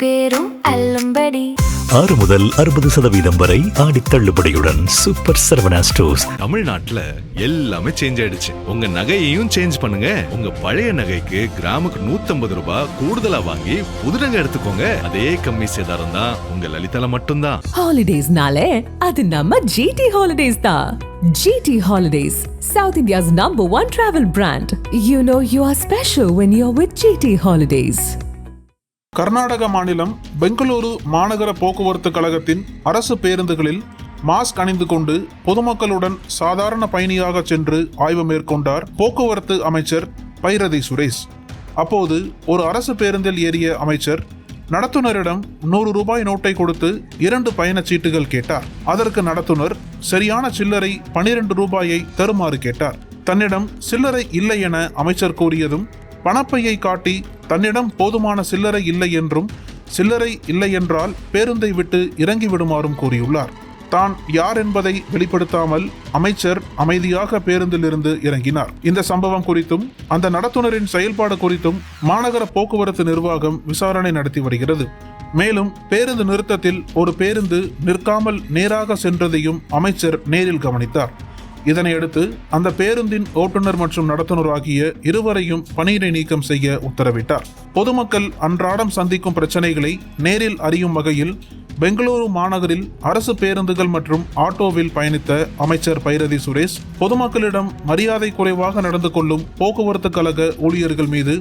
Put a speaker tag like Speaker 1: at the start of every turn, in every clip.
Speaker 1: பேரும் அல்லும்படி
Speaker 2: 6 முதல் 60% வரை ஆடி தள்ளுபடியுடன் சூப்பர் சரவணா ஸ்டோர்ஸ்.
Speaker 3: தமிழ்நாட்டுல எல்லாமே சேஞ்ச் ஆயிடுச்சு. உங்க நகையையும் சேஞ்ச் பண்ணுங்க. உங்க பழைய நகைக்கு கிராமுக்கு 150 ரூபாய் கூடுதலா வாங்கி புது நகை எடுத்துக்கோங்க. அதே கம்மி சேதாரம் தான் உங்க லலிதால மட்டும்தான்.
Speaker 4: ஹாலிடேஸ்னாலே அது நம்ம ஜிடி ஹாலிடேஸ் தான். GT Holidays, South India's #1 travel brand. You know you are special when you're with GT Holidays.
Speaker 5: Karnataka மாநிலம் பெங்களூரு மாநகர போக்குவரத்து கழகத்தின் அரசு பேருந்துகளில் மாஸ்க் அணிந்து கொண்டு பொதுமக்களுடன் சாதாரண பயணியாக சென்று ஆய்வு மேற்கொண்டார் போக்குவரத்து அமைச்சர் பைரதி சுரேஷ். அப்போது ஒரு அரசு பேருந்தில் ஏறிய அமைச்சர் நடத்துனரிடம் 100 ரூபாய் நோட்டை கொடுத்து 2 பயணச்சீட்டுகள் கேட்டார். அதற்கு நடத்துனர் சரியான சில்லறை 12 ரூபாயை தருமாறு கேட்டார். தன்னிடம் சில்லறை இல்லை என அமைச்சர் கூறியதும் பணப்பையை காட்டி தன்னிடம் போதுமான சில்லறை இல்லை என்றும் சில்லறை இல்லை என்றால் பேருந்தை விட்டு இறங்கிவிடுமாறும் கூறியுள்ளார். தான் யார் என்பதை வெளிப்படுத்தாமல் அமைச்சர் அமைதியாக பேருந்திலிருந்து இறங்கினார். இந்த சம்பவம் குறித்தும் அந்த நடத்துனரின் செயல்பாடு குறித்தும் மாநகர போக்குவரத்து நிர்வாகம் விசாரணை நடத்தி வருகிறது. மேலும் பேருந்து நிறுத்தத்தில் ஒரு பேருந்து நிற்காமல் நேராக சென்றதையும் அமைச்சர் நேரில் கவனித்தார். இதனையடுத்து அந்த பேருந்தின் ஓட்டுநர் மற்றும் நடத்துனர் ஆகிய இருவரையும் பணியிடை நீக்கம் செய்ய உத்தரவிட்டார். பொதுமக்கள் அன்றாடம் சந்திக்கும் பிரச்சனைகளை நேரில் அறியும் வகையில் பெங்களூரு மாநகரில் அரசு பேருந்துகள் மற்றும் ஆட்டோவில் பயணித்த அமைச்சர் பைரதி சுரேஷ் பொதுமக்களிடம் மரியாதை குறைவாக நடந்து கொள்ளும் போக்குவரத்து கழக ஊழியர்கள் மீது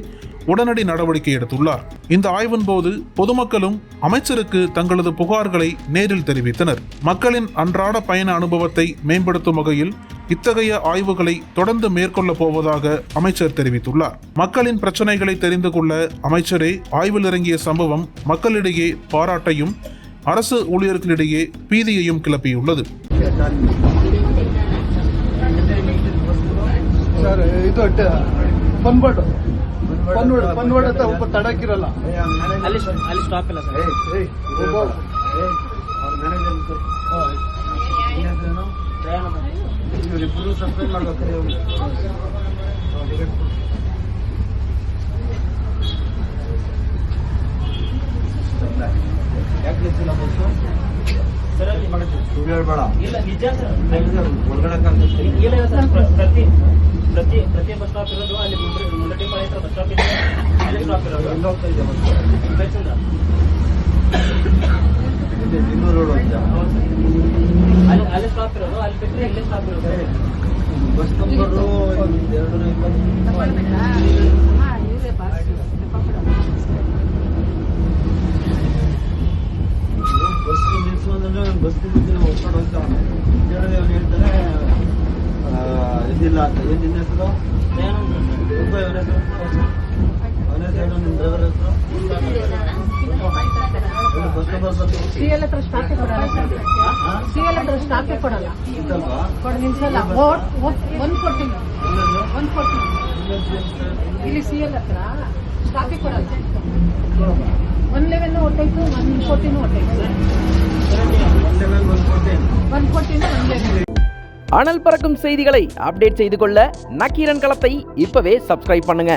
Speaker 5: உடனடி நடவடிக்கை எடுத்துள்ளார். இந்த ஆய்வின் போது பொதுமக்களும் அமைச்சருக்கு தங்களது புகார்களை நேரில் தெரிவித்தனர். மக்களின் அன்றாட பயண அனுபவத்தை மேம்படுத்தும் வகையில் இத்தகைய ஆய்வுகளை தொடர்ந்து மேற்கொள்ள போவதாக அமைச்சர் தெரிவித்துள்ளார். மக்களின் பிரச்சனைகளை தெரிந்து கொள்ள அமைச்சரே ஆய்வில் இறங்கிய சம்பவம் மக்களிடையே பாராட்டையும் அரசு ஊழியர்களிடையே பீதியையும் கிளப்பியுள்ளது.
Speaker 6: ತಡಕಿರಲ್ಲ ಅಲ್ಲಿ ಸ್ಟಾಪ್ ಇಲ್ಲ ಸರ್. ಇವರಿಬ್ಬರು ಸಬ್ಸ್ಕ್ರೈಬ್ ಮಾಡ್ಬೇಕಾರೆ ಯಾಕೆ ಗೊತ್ತಿಲ್ಲ ಬಸ್ಸು ಸರ್ ಅಲ್ಲಿ ಸುಳ್ಳು ಹೇಳ್ಬೇಡ. ಇಲ್ಲ ನಿಜ ಸರ್ ಒಳಗಡೆ ಇಲ್ಲ ಸರ್. ಪ್ರತಿ ಬಸ್ ಸ್ಟಾಪ್ ಇರೋದು ಅಲ್ಲಿ ಮುಲ್ಲಟಿಪಾಳ್ಯ ಹತ್ರ ಬಸ್ ಸ್ಟಾಪ್ ಇದೆ. ಅಲ್ಲಿ ಸ್ಟಾಪ್ ಇರೋದು ಎಲ್ಲಿ ಹೋಗ್ತಾ ಇದೆ ಬಸ್ ಬೆಂಗಳೂರು ರೋಡ್ ಅಲ್ಲಿ ಸ್ಟಾಪ್ ಇರೋದು. ಅಲ್ಲಿ ಬಿಟ್ಟರೆ ಇಲ್ಲೇ ಸ್ಟಾಪ್ ಇರೋದು. ಬಸ್ ನಂಬರು 220 ಬಸ್ ನಿಲ್ಸು ಅಂದ್ರೆ ಬಸ್ ಹೊಸ್ಕೊಂಡು ಹೋಗ್ತಾವೆ. ಅವನು ಹೇಳ್ತಾರೆ ಇದಿಲ್ಲ ಅಂತ. ಏನು ನಿನ್ನ ಹೆಸರು? ಅವನ ಹೆಸರು ನಿಮ್ಮ ಡ್ರೈವರ್ ಹೆಸರು? ಬಸ್ ನಂಬರ್ ಸಿಎಲ್ ಹತ್ರ ಸ್ಟಾಪೇ ಕೊಡಲ್ಲ. ಸಿಎಲ್ ಹತ್ರ ಸ್ಟಾಪೇ ಕೊಡಲ್ಲ. ನಿಲ್ಸಲ್ಲ. 140 ಇಲ್ಲಿ ಸಿಎಲ್ ಹತ್ರ ಸ್ಟಾಪೇ ಕೊಡಲ್ಲ. 111 ಹೊಟ್ಟೈತು, 114 ಹೊಟ್ಟೈತು. 114
Speaker 7: அனல் பறக்கும் செய்திகளை அப்டேட் செய்து கொள்ள நக்கீரன் களத்தை இப்பவே சப்ஸ்கிரைப் பண்ணுங்க.